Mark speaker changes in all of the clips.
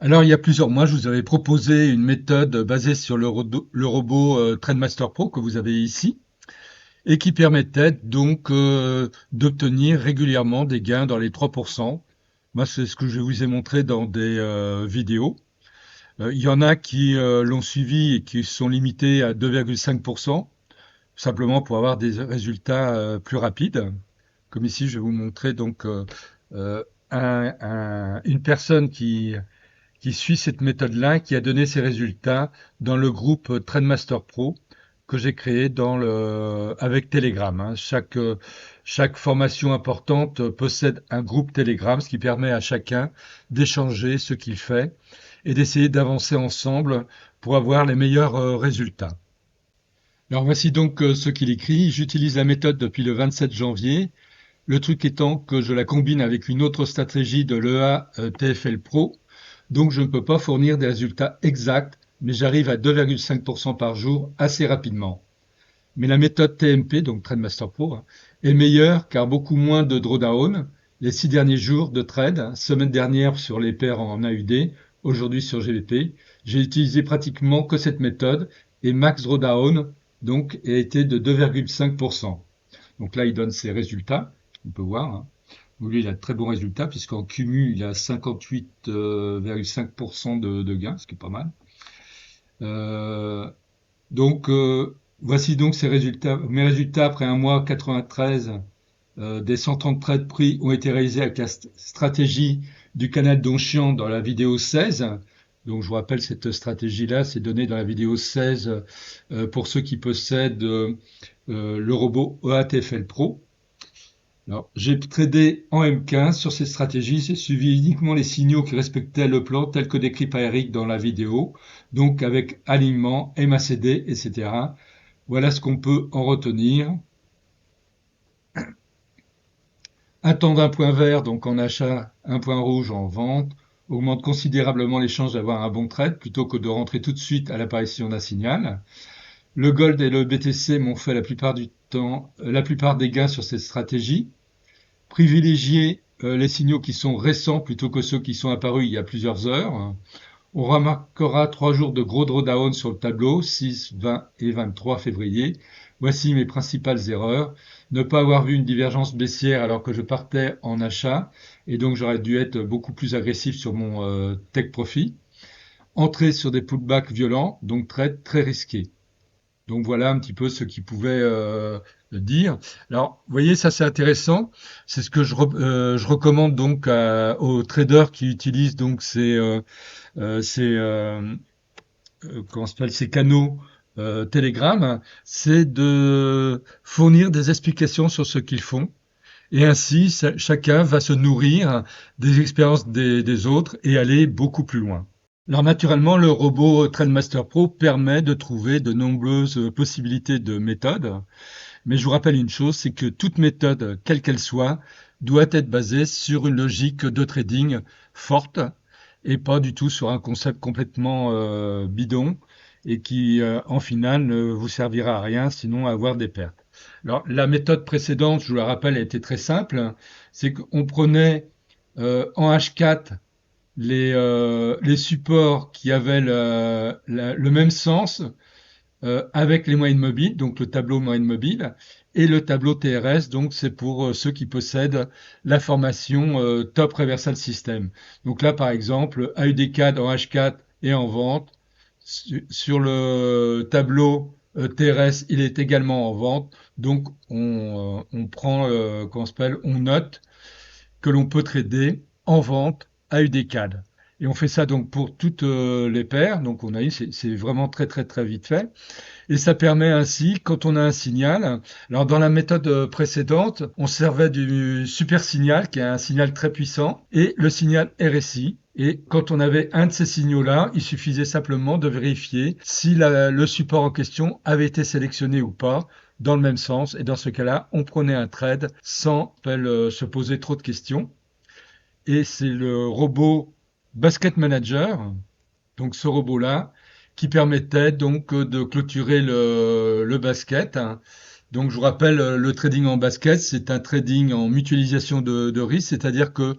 Speaker 1: Alors, il y a plusieurs mois, je vous avais proposé une méthode basée sur le robot TradeMaster Pro que vous avez ici et qui permettait donc d'obtenir régulièrement des gains dans les 3%. Moi, c'est ce que je vous ai montré dans des vidéos. Il y en a qui l'ont suivi et qui sont limités à 2,5%, simplement pour avoir des résultats plus rapides. Comme ici, je vais vous montrer donc euh, une personne qui suit cette méthode-là, qui a donné ses résultats dans le groupe TradeMaster Pro que j'ai créé avec Telegram, hein. Chaque formation importante possède un groupe Telegram, ce qui permet à chacun d'échanger ce qu'il fait et d'essayer d'avancer ensemble pour avoir les meilleurs résultats. Alors voici donc ce qu'il écrit. J'utilise la méthode depuis le 27 janvier. Le truc étant que je la combine avec une autre stratégie de l'EA TFL Pro, donc je ne peux pas fournir des résultats exacts, mais j'arrive à 2,5% par jour assez rapidement. Mais la méthode TMP, donc TradeMaster Pro, hein, est meilleure car beaucoup moins de drawdown. Les 6 derniers jours de trade, hein, semaine dernière sur les paires en AUD, aujourd'hui sur GBP, j'ai utilisé pratiquement que cette méthode et max drawdown donc a été de 2,5%. Donc là, il donne ses résultats, on peut voir, hein. Lui, il a de très bons résultats, puisqu'en cumul, il a 58,5% de gains, ce qui est pas mal. Euh, donc, voici donc ces résultats. Mes résultats après un mois 93 des 130 trades pris ont été réalisés avec la stratégie du canal Donchian dans la vidéo 16. Donc, je vous rappelle, cette stratégie-là, c'est donné dans la vidéo 16 pour ceux qui possèdent le robot EATFL Pro. Alors, j'ai tradé en M15 sur ces stratégies, j'ai suivi uniquement les signaux qui respectaient le plan tel que décrit par Eric dans la vidéo, donc avec alignement, MACD, etc. Voilà ce qu'on peut en retenir. Un temps d'un point vert, donc en achat, un point rouge en vente, augmente considérablement les chances d'avoir un bon trade plutôt que de rentrer tout de suite à l'apparition d'un signal. Le Gold et le BTC m'ont fait la plupart du temps, la plupart des gains sur cette stratégie. Privilégier les signaux qui sont récents plutôt que ceux qui sont apparus il y a plusieurs heures. On remarquera 3 jours de gros drawdown sur le tableau, 6, 20 et 23 février. Voici mes principales erreurs. Ne pas avoir vu une divergence baissière alors que je partais en achat, et donc j'aurais dû être beaucoup plus agressif sur mon take profit. Entrer sur des pullbacks violents, donc très risqué. Donc voilà un petit peu ce qu'il pouvait dire. Alors, vous voyez, ça c'est intéressant. C'est ce que je recommande donc aux traders qui utilisent donc comment s'appelle, ces canaux Telegram, c'est de fournir des explications sur ce qu'ils font. Et ainsi, chacun va se nourrir des expériences des autres et aller beaucoup plus loin. Alors naturellement, le robot TradeMaster Pro permet de trouver de nombreuses possibilités de méthodes, mais je vous rappelle une chose, c'est que toute méthode, quelle qu'elle soit, doit être basée sur une logique de trading forte et pas du tout sur un concept complètement bidon et qui, en final, ne vous servira à rien sinon à avoir des pertes. Alors la méthode précédente, je vous la rappelle, elle était très simple, c'est qu'on prenait en H4 les supports qui avaient le même sens avec les moyennes mobiles, donc le tableau moyenne mobile, et le tableau TRS, donc c'est pour ceux qui possèdent la formation Top Reversal System. Donc là, par exemple, AUD4 en H4 et en vente. Sur le tableau TRS, il est également en vente. Donc on prend, comment on s'appelle, on note que l'on peut trader en vente à UDCAD. Et on fait ça donc pour toutes les paires. Donc on a eu, c'est vraiment très vite fait. Et ça permet ainsi, quand on a un signal, alors dans la méthode précédente, on servait du super signal, qui est un signal très puissant, et le signal RSI. Et quand on avait un de ces signaux-là, il suffisait simplement de vérifier si le support en question avait été sélectionné ou pas dans le même sens. Et dans ce cas-là, on prenait un trade sans se poser trop de questions. Et c'est le robot Basket Manager, donc ce robot-là, qui permettait donc de clôturer le basket, hein. Donc je vous rappelle, le trading en basket, c'est un trading en mutualisation de risque, c'est-à-dire que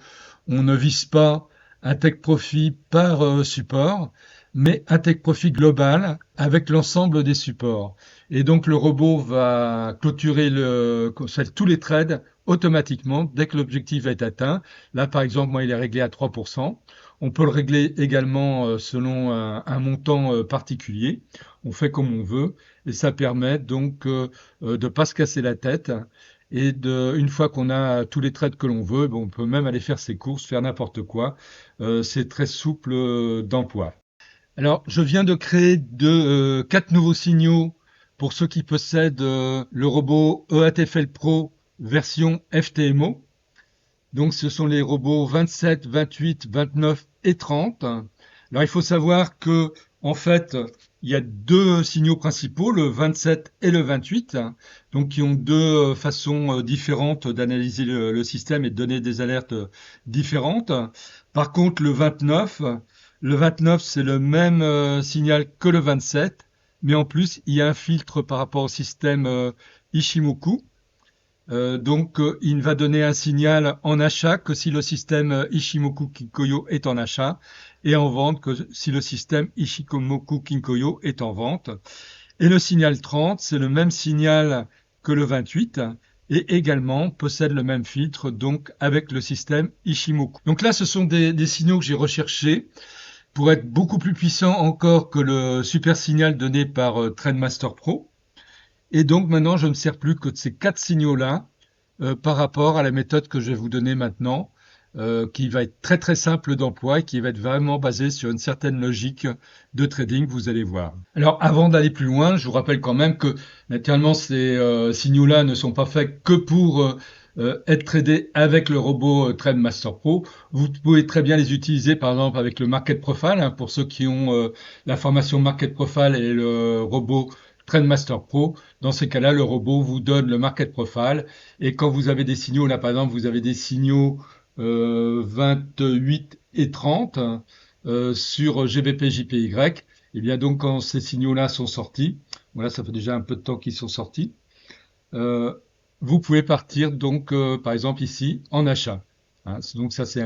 Speaker 1: on ne vise pas un take profit par support, mais un take profit global avec l'ensemble des supports. Et donc le robot va clôturer tous les trades automatiquement dès que l'objectif est atteint. Là, par exemple, moi, il est réglé à 3%. On peut le régler également selon un montant particulier. On fait comme on veut et ça permet donc de pas se casser la tête et une fois qu'on a tous les trades que l'on veut, bon, on peut même aller faire ses courses, faire n'importe quoi. C'est très souple d'emploi. Alors, je viens de créer quatre nouveaux signaux pour ceux qui possèdent le robot EATFL Pro version FTMO. Donc, ce sont les robots 27, 28, 29 et 30. Alors, il faut savoir que, en fait, il y a deux signaux principaux, le 27 et le 28, donc qui ont deux façons différentes d'analyser le système et de donner des alertes différentes. Par contre, le 29, c'est le même signal que le 27, mais en plus, il y a un filtre par rapport au système Ishimoku. Donc, il ne va donner un signal en achat que si le système Ishimoku Kinkoyo est en achat et en vente que si le système Ishimoku Kinkoyo est en vente. Et le signal 30, c'est le même signal que le 28 et également possède le même filtre donc avec le système Ishimoku. Donc là, ce sont des signaux que j'ai recherchés pour être beaucoup plus puissants encore que le super signal donné par Trendmaster Pro. Et donc maintenant, je ne me sers plus que de ces quatre signaux-là par rapport à la méthode que je vais vous donner maintenant, qui va être très très simple d'emploi et qui va être vraiment basée sur une certaine logique de trading, vous allez voir. Alors avant d'aller plus loin, je vous rappelle quand même que naturellement ces signaux-là ne sont pas faits que pour être tradés avec le robot Trade Master Pro. Vous pouvez très bien les utiliser par exemple avec le Market Profile, hein, pour ceux qui ont la formation Market Profile et le robot Trade Master Pro. Dans ces cas-là, le robot vous donne le Market Profile et quand vous avez des signaux, là par exemple, vous avez des signaux 28 et 30 sur GBP JPY, et bien donc quand ces signaux-là sont sortis, voilà, ça fait déjà un peu de temps qu'ils sont sortis, euh, vous pouvez partir donc par exemple ici en achat. Hein, donc ça c'est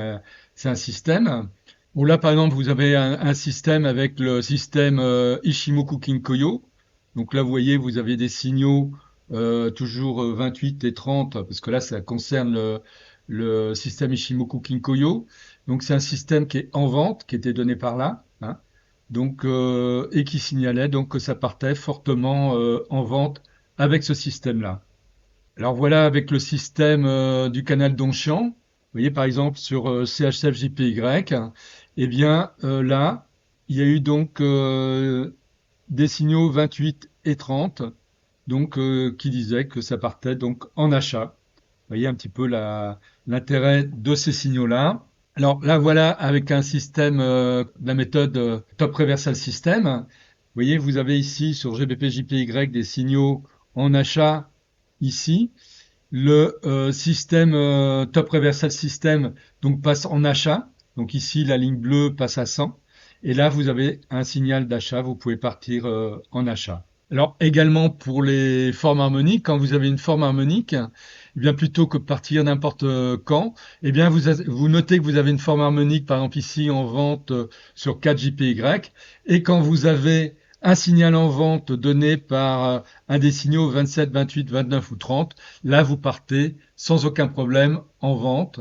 Speaker 1: un système. Bon là par exemple vous avez un système avec le système Ishimoku Kinkoyo. Donc là vous voyez vous avez des signaux toujours 28 et 30 parce que là ça concerne le système Ishimoku Kinkoyo. Donc c'est un système qui est en vente, qui était donné par là, hein. Donc et qui signalait donc que ça partait fortement en vente avec ce système-là. Alors voilà, avec le système du canal Dongshan, vous voyez par exemple sur CHF-JPY, eh bien là, il y a eu donc des signaux 28 et 30, donc qui disaient que ça partait donc en achat. Vous voyez un petit peu l'intérêt de ces signaux-là. Alors là, voilà, avec un système, la méthode Top Reversal System. Vous voyez, vous avez ici sur GBP-JPY des signaux en achat ici. Le système Top Reversal System donc passe en achat. Donc ici, la ligne bleue passe à 100. Et là, vous avez un signal d'achat. Vous pouvez partir en achat. Alors également pour les formes harmoniques, quand vous avez une forme harmonique, eh bien plutôt que de partir n'importe quand, eh bien vous notez que vous avez une forme harmonique, par exemple ici en vente sur 4 JPY, et quand vous avez un signal en vente donné par un des signaux 27, 28, 29 ou 30, là vous partez sans aucun problème en vente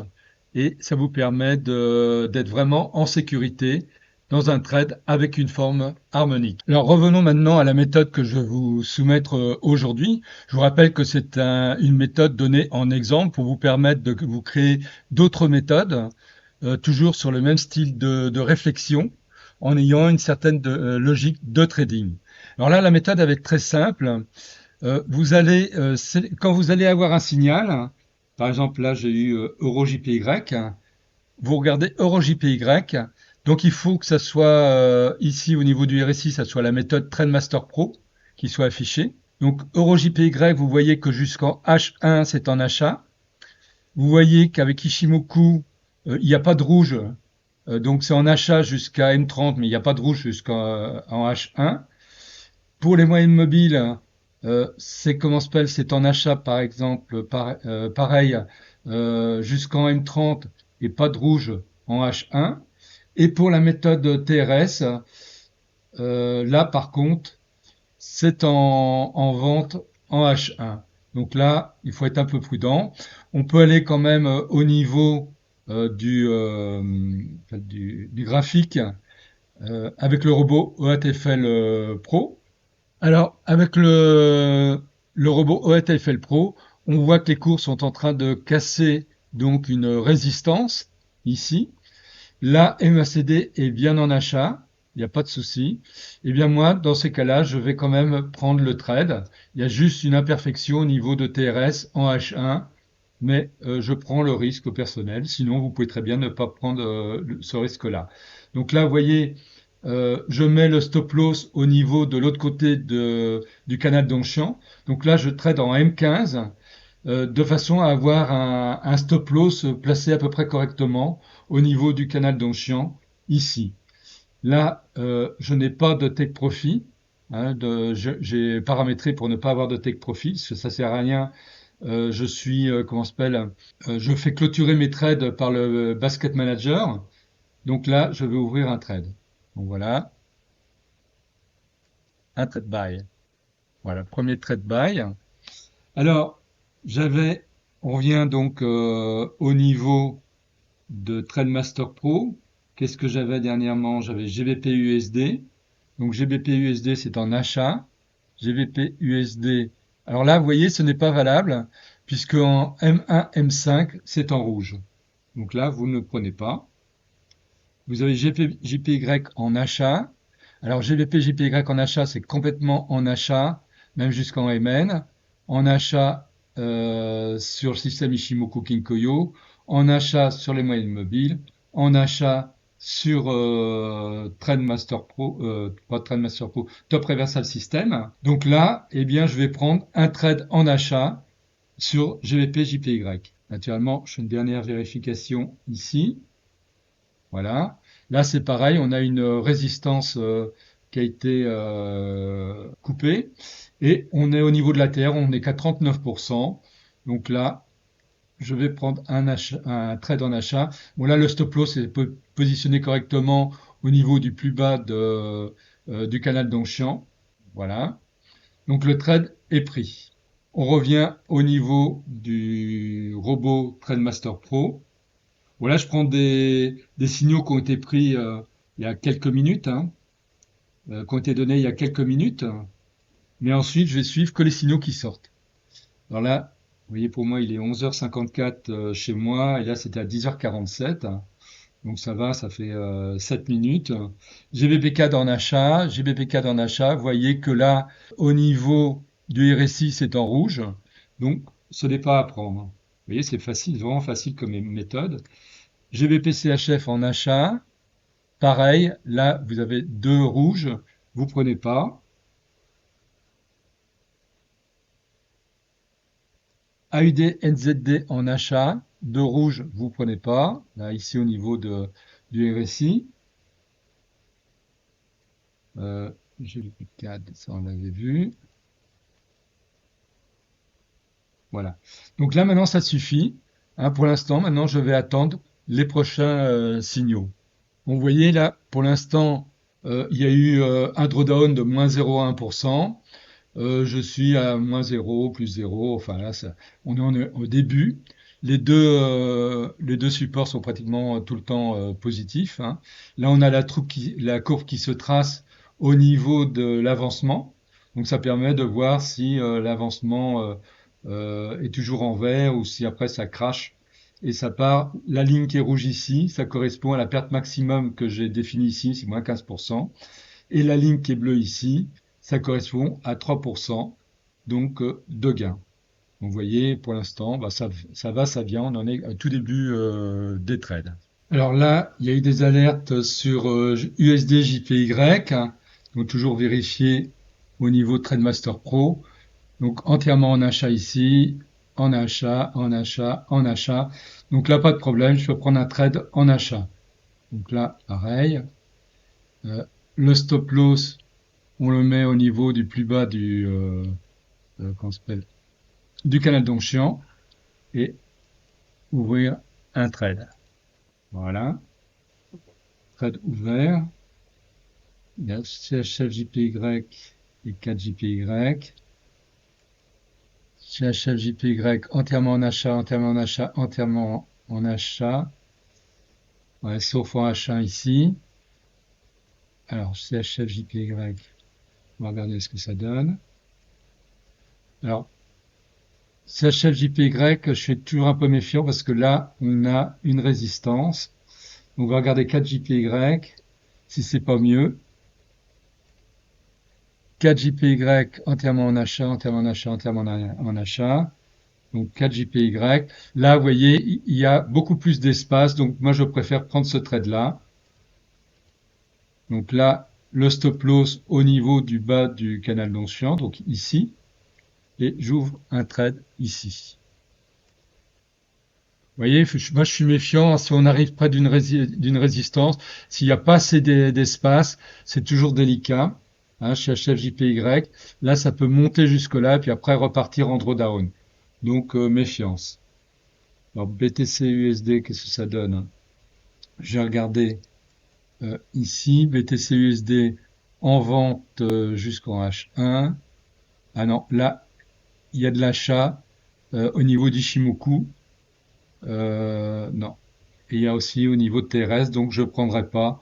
Speaker 1: et ça vous permet d'être vraiment en sécurité dans un trade avec une forme harmonique. Alors revenons maintenant à la méthode que je vais vous soumettre aujourd'hui. Je vous rappelle que c'est une méthode donnée en exemple pour vous permettre de vous créer d'autres méthodes, toujours sur le même style de réflexion, en ayant une certaine logique de trading. Alors là, la méthode va être très simple. Quand vous allez avoir un signal, par exemple là j'ai eu EURJPY, vous regardez EURJPY, donc il faut que ça soit ici au niveau du RSI, ça soit la méthode Trendmaster Pro qui soit affichée. Donc EURJPY, vous voyez que jusqu'en H1 c'est en achat. Vous voyez qu'avec Ishimoku, il n'y a pas de rouge, donc c'est en achat jusqu'à M30, mais il n'y a pas de rouge jusqu'en H1. Pour les moyennes mobiles, c'est comment s'appelle, c'est en achat par exemple, pareil, jusqu'en M30 et pas de rouge en H1. Et pour la méthode TRS, là par contre, c'est en vente en H1. Donc là, il faut être un peu prudent. On peut aller quand même au niveau du graphique avec le robot OATFL Pro. Alors, avec le robot OATFL Pro, on voit que les cours sont en train de casser donc une résistance ici. Là, MACD est bien en achat, il n'y a pas de souci. Eh bien moi, dans ces cas-là, je vais quand même prendre le trade. Il y a juste une imperfection au niveau de TRS en H1, mais je prends le risque personnel. Sinon, vous pouvez très bien ne pas prendre ce risque-là. Donc là, vous voyez, je mets le stop loss au niveau de l'autre côté du canal d'Onchamp. Donc là, je trade en M15 de façon à avoir un stop loss placé à peu près correctement au niveau du canal d'Onchamp, ici. Là, je n'ai pas de take profit. Hein, j'ai paramétré pour ne pas avoir de take profit, parce que ça sert à rien. Je suis, comment s'appelle, je fais clôturer mes trades par le basket manager. Donc là, je vais ouvrir un trade. Donc voilà, un trade buy. Voilà, premier trade buy. Alors, j'avais, on revient donc au niveau de TradeMaster Pro. Qu'est-ce que j'avais dernièrement? J'avais GBP USD. Donc GBP USD, c'est en achat. GBP USD. Alors là, vous voyez, ce n'est pas valable puisque en M1, M5, c'est en rouge. Donc là, vous ne prenez pas. Vous avez JPY en achat. Alors GBP JPY en achat, c'est complètement en achat, même jusqu'en MN. En achat sur le système Ishimoku Kinkoyo, en achat sur les moyennes mobiles, en achat sur TradeMaster Pro, pas TradeMaster Pro, Top Reversal System. Donc là, eh bien, je vais prendre un trade en achat sur GBP JPY. Naturellement, je fais une dernière vérification ici. Voilà. Là, c'est pareil, on a une résistance qui a été coupée et on est au niveau de la terre, on n'est qu'à 39%. Donc là, je vais prendre un trade en achat. Bon, là, le stop loss est positionné correctement au niveau du plus bas du canal d'Onchamp. Voilà. Donc le trade est pris. On revient au niveau du robot TradeMaster Pro. Voilà, je prends des signaux qui ont été pris il y a quelques minutes, hein, qui ont été donnés il y a quelques minutes, mais ensuite je vais suivre que les signaux qui sortent. Alors là, vous voyez, pour moi, il est 11h54 chez moi, et là c'était à 10h47, donc ça va, ça fait 7 minutes. GBP en achat, GBP en achat, vous voyez que là, au niveau du RSI, c'est en rouge, donc ce n'est pas à prendre. Vous voyez, c'est facile, vraiment facile comme méthode. GBP-CHF en achat, pareil, là vous avez deux rouges, vous prenez pas. AUD-NZD en achat, deux rouges, vous prenez pas. Là ici au niveau du RSI. Euh, GBP-CAD, ça on l'avait vu. Voilà. Donc là maintenant ça suffit. Hein, pour l'instant, maintenant je vais attendre les prochains signaux. Vous voyez là, pour l'instant, il y a eu un drawdown de moins 0,1%. Je suis à moins 0, plus 0. Enfin là, on est au début. Les deux supports sont pratiquement tout le temps positifs. Hein. Là, on a la courbe qui se trace au niveau de l'avancement. Donc ça permet de voir si l'avancement est toujours en vert ou si après ça crache. Et ça part, la ligne qui est rouge ici, ça correspond à la perte maximum que j'ai définie ici, c'est moins 15%. Et la ligne qui est bleue ici, ça correspond à 3%, donc de gain. Donc vous voyez, pour l'instant, bah, ça va, ça vient, on en est à tout début des trades. Alors là, il y a eu des alertes sur USD JPY, hein, donc toujours vérifier au niveau de TradeMaster Pro. Donc entièrement en achat ici, en achat, en achat, en achat. Donc là, pas de problème, je peux prendre un trade en achat. Donc là, pareil. Euh, le stop loss, on le met au niveau du plus bas comment s'appelle, du canal d'Onchamp et ouvrir un trade. Voilà, trade ouvert. Il y a CHF JPY et 4 JPY. CHF JPY entièrement en achat, entièrement en achat, entièrement en achat. Ouais, sauf en H1 ici. Alors, CHF JPY, on va regarder ce que ça donne. Alors, CHF JPY, je suis toujours un peu méfiant parce que là, on a une résistance. On va regarder 4 JPY, si c'est pas mieux. 4 JPY entièrement en achat, entièrement en achat, entièrement en achat. Donc 4 JPY. Là, vous voyez, il y a beaucoup plus d'espace. Donc moi, je préfère prendre ce trade-là. Donc là, le stop loss au niveau du bas du canal d'onction, donc ici. Et j'ouvre un trade ici. Vous voyez, moi je suis méfiant. Si on arrive près d'une résistance, s'il n'y a pas assez d'espace, c'est toujours délicat. Hein, chez HFJPY, là ça peut monter jusque là, puis après repartir en drawdown. Donc méfiance. Alors BTC USD, qu'est-ce que ça donne? Je vais regarder ici, BTC USD en vente jusqu'en H1. Ah non, là il y a de l'achat au niveau d'Ishimoku. Non. Et il y a aussi au niveau de TRS, donc je ne prendrai pas,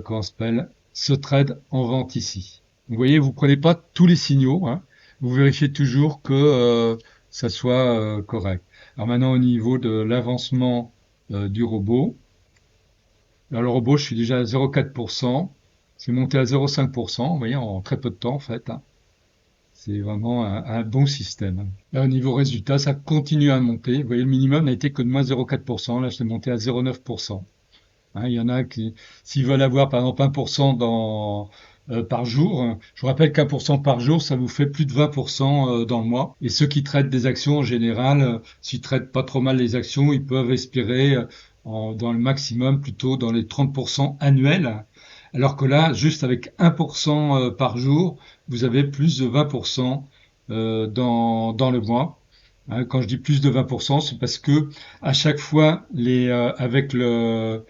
Speaker 1: comment s'appelle, ce trade en vente ici. Vous voyez, vous prenez pas tous les signaux, hein. Vous vérifiez toujours que ça soit correct. Alors maintenant, au niveau de l'avancement du robot, alors le robot, je suis déjà à 0,4%. C'est monté à 0,5%, vous voyez, en très peu de temps en fait, hein. C'est vraiment un bon système. Là, au niveau résultat, ça continue à monter. Vous voyez, le minimum n'a été que de moins 0,4%. Là, c'est monté à 0,9%. Hein, il y en a qui, s'ils veulent avoir par exemple 1% par jour, je vous rappelle qu'1% par jour, ça vous fait plus de 20% dans le mois. Et ceux qui traitent des actions en général, s'ils traitent pas trop mal les actions, ils peuvent espérer dans le maximum plutôt dans les 30% annuels. Alors que là, juste avec 1% par jour, vous avez plus de 20% dans le mois. Hein, quand je dis plus de 20%, c'est parce que à chaque fois, avec le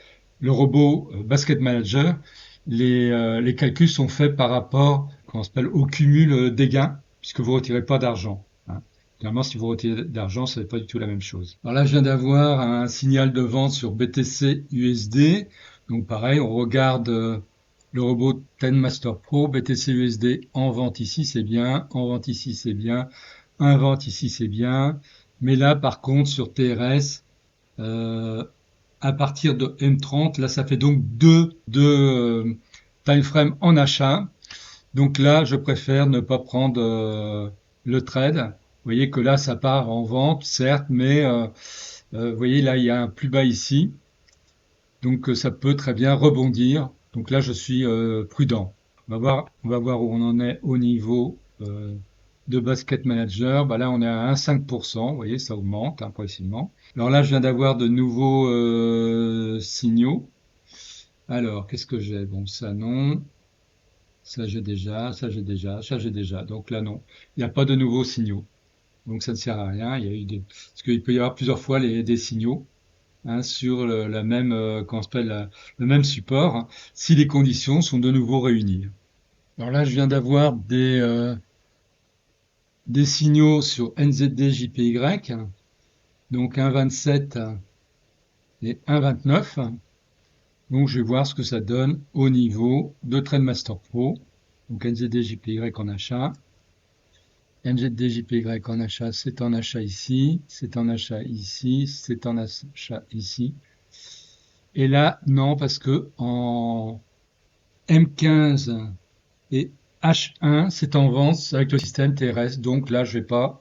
Speaker 1: robot Basket Manager, les calculs sont faits par rapport, comment on s'appelle, au cumul des gains, puisque vous retirez pas d'argent. Hein. Finalement, si vous retirez d'argent, ce n'est pas du tout la même chose. Alors là, je viens d'avoir un signal de vente sur BTC USD. Donc pareil, on regarde le robot Ten Master Pro, BTC USD en vente ici, c'est bien, en vente ici, c'est bien, en vente ici, c'est bien. Mais là, par contre, sur TRS, à partir de M30, là, ça fait donc deux time frame en achat. Donc là, je préfère ne pas prendre le trade. Vous voyez que là, ça part en vente, certes, mais vous voyez, là, il y a un plus bas ici. Donc ça peut très bien rebondir. Donc là, je suis prudent. On va voir où on en est au niveau de Basket Manager. Bah là, on est à 1,5%. Vous voyez, ça augmente progressivement. Alors là, je viens d'avoir de nouveaux signaux. Alors, qu'est-ce que j'ai? Bon, ça non. Ça j'ai déjà, ça j'ai déjà, ça j'ai déjà. Donc là, non. Il n'y a pas de nouveaux signaux. Donc ça ne sert à rien. Il y a eu parce qu'il peut y avoir plusieurs fois des signaux. Hein, sur la même, comment on s'appelle, le même support, hein, si les conditions sont de nouveau réunies. Alors là, je viens d'avoir des signaux sur NZD JPY, donc 1,27 et 1,29. Donc je vais voir ce que ça donne au niveau de TradeMaster Pro. Donc NZD JPY en achat. NZD JPY en achat, c'est en achat ici, c'est en achat ici, c'est en achat ici. Et là, non, parce que en M15 et H1, c'est en vente avec le système TRS. Donc là, je vais pas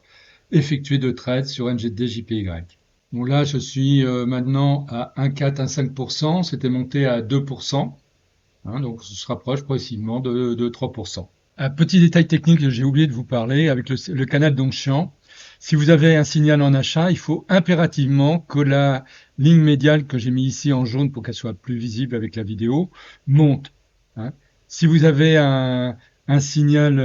Speaker 1: effectuer de trade sur NZD JPY. Donc là, je suis maintenant à 1,4, 1,5%. C'était monté à 2%. Hein, donc, ça se rapproche progressivement de 3%. Un petit détail technique que j'ai oublié de vous parler avec le canal d'onction. Si vous avez un signal en achat, il faut impérativement que la ligne médiane que j'ai mis ici en jaune pour qu'elle soit plus visible avec la vidéo monte. Hein. Si vous avez un signal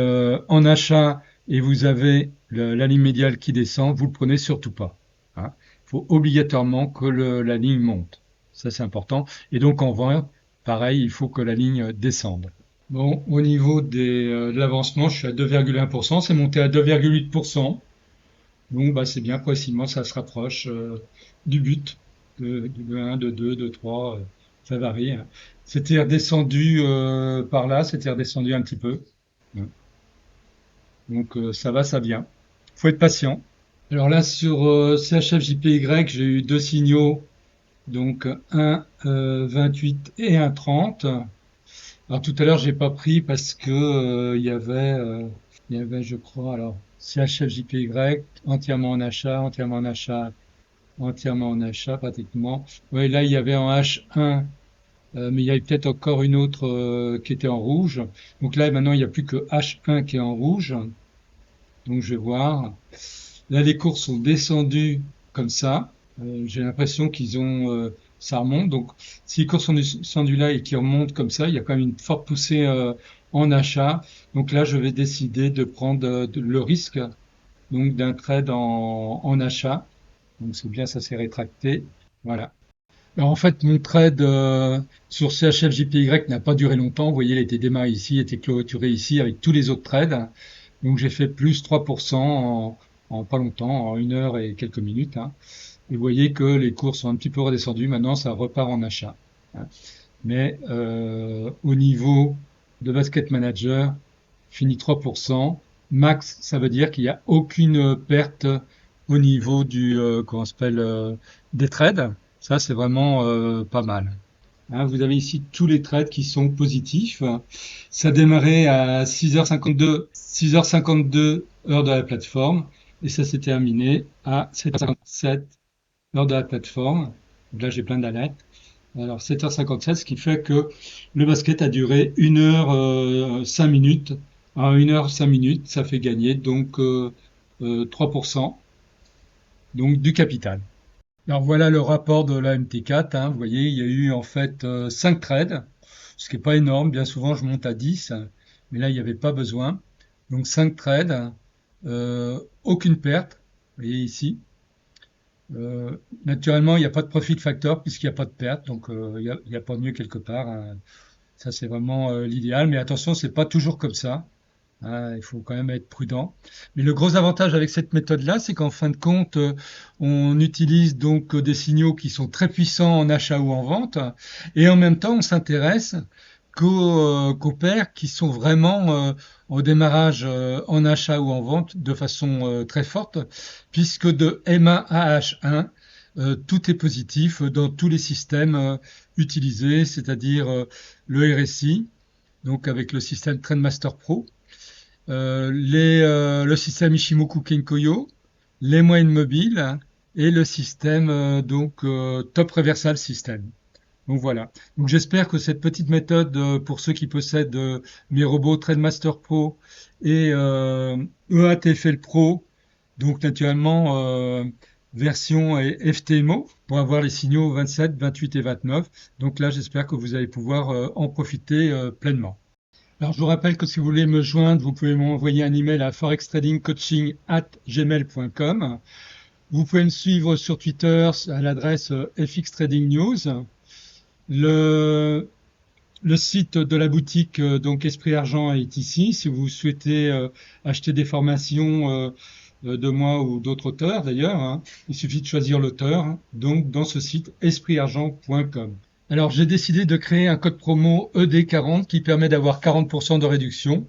Speaker 1: en achat et vous avez la ligne médiane qui descend, vous le prenez surtout pas. Hein. Il faut obligatoirement que la ligne monte. Ça c'est important. Et donc en vente, pareil, il faut que la ligne descende. Bon, au niveau de l'avancement, je suis à 2,1%, c'est monté à 2,8%. Donc, bah, c'est bien, progressivement, ça se rapproche du but de 1, de 2, de 3, ça varie, hein. C'était redescendu par là, c'était redescendu un petit peu. Ouais. Donc, ça va, ça vient. Faut être patient. Alors là, sur CHFJPY, j'ai eu deux signaux, donc un 28 et un 30. Alors tout à l'heure, j'ai pas pris parce que il y avait, je crois, alors CHFJPY entièrement en achat, entièrement en achat, entièrement en achat pratiquement. Oui, là il y avait en H1, mais il y avait peut-être encore une autre qui était en rouge. Donc là maintenant il n'y a plus que H1 qui est en rouge. Donc je vais voir. Là les cours sont descendus comme ça. J'ai l'impression qu'ils ont ça remonte. Donc si les cours sont descendus là et qu'ils remontent comme ça, il y a quand même une forte poussée en achat. Donc là je vais décider de prendre le risque donc d'un trade en achat. Donc c'est bien, ça s'est rétracté. Voilà. Alors, en fait, mon trade sur CHFJPY n'a pas duré longtemps. Vous voyez, il a été démarré ici, il a été clôturé ici avec tous les autres trades. Donc j'ai fait plus 3% en pas longtemps, en 1 heure et quelques minutes, hein. Et vous voyez que les cours sont un petit peu redescendus. Maintenant, ça repart en achat, hein. Mais au niveau de Basket Manager, fini 3%. Max, ça veut dire qu'il n'y a aucune perte au niveau comment on s'appelle, des trades. Ça, c'est vraiment pas mal. Hein, vous avez ici tous les trades qui sont positifs. Ça démarrait à 6h52, 6h52 heure de la plateforme et ça s'est terminé à 7h57 heure de la plateforme. Donc là, j'ai plein d'alertes. Alors 7h57, ce qui fait que le basket a duré 1h5 minutes. À 1h5 minutes, ça fait gagner donc 3%, donc du capital. Alors voilà le rapport de la MT4, hein. Vous voyez, il y a eu en fait 5 trades, ce qui n'est pas énorme. Bien souvent, je monte à 10, mais là, il n'y avait pas besoin. Donc 5 trades, aucune perte. Vous voyez ici. Naturellement, il n'y a pas de profit factor puisqu'il n'y a pas de perte, donc il y a pas mieux quelque part, hein. Ça, c'est vraiment l'idéal. Mais attention, c'est pas toujours comme ça, hein. Il faut quand même être prudent. Mais le gros avantage avec cette méthode-là, c'est qu'en fin de compte, on utilise donc des signaux qui sont très puissants en achat ou en vente, et en même temps, on s'intéresse qu'aux paires qui sont vraiment au démarrage en achat ou en vente de façon très forte, puisque de M1 à H1, tout est positif dans tous les systèmes utilisés, c'est-à-dire le RSI, donc avec le système TradeMaster Pro, le système Ishimoku Kenkoyo, les moyennes mobiles, hein, et le système Top Reversal System. Donc voilà. Donc j'espère que cette petite méthode pour ceux qui possèdent mes robots TradeMaster Pro et EATFL Pro, donc naturellement version FTMO pour avoir les signaux 27, 28 et 29. Donc là, j'espère que vous allez pouvoir en profiter pleinement. Alors, je vous rappelle que si vous voulez me joindre, vous pouvez m'envoyer un email à forextradingcoaching@gmail.com. Vous pouvez me suivre sur Twitter à l'adresse FX Trading News. Le, le site de la boutique, donc Esprit Argent, est ici. Si vous souhaitez acheter des formations de moi ou d'autres auteurs d'ailleurs, hein, il suffit de choisir l'auteur, hein, donc dans ce site espritargent.com. Alors, j'ai décidé de créer un code promo ED40 qui permet d'avoir 40% de réduction.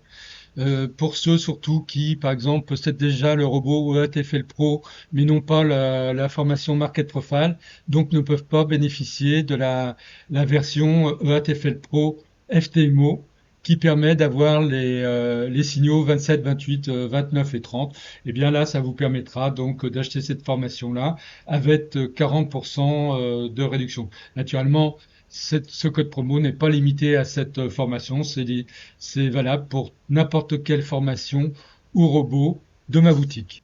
Speaker 1: Pour ceux surtout qui, par exemple, possèdent déjà le robot EATFL Pro, mais n'ont pas la formation Market Profile, donc ne peuvent pas bénéficier de la version EATFL Pro FTMO qui permet d'avoir les signaux 27, 28, 29 et 30. Et bien là, ça vous permettra donc d'acheter cette formation-là avec 40% de réduction. Naturellement, ce code promo n'est pas limité à cette formation, c'est valable pour n'importe quelle formation ou robot de ma boutique.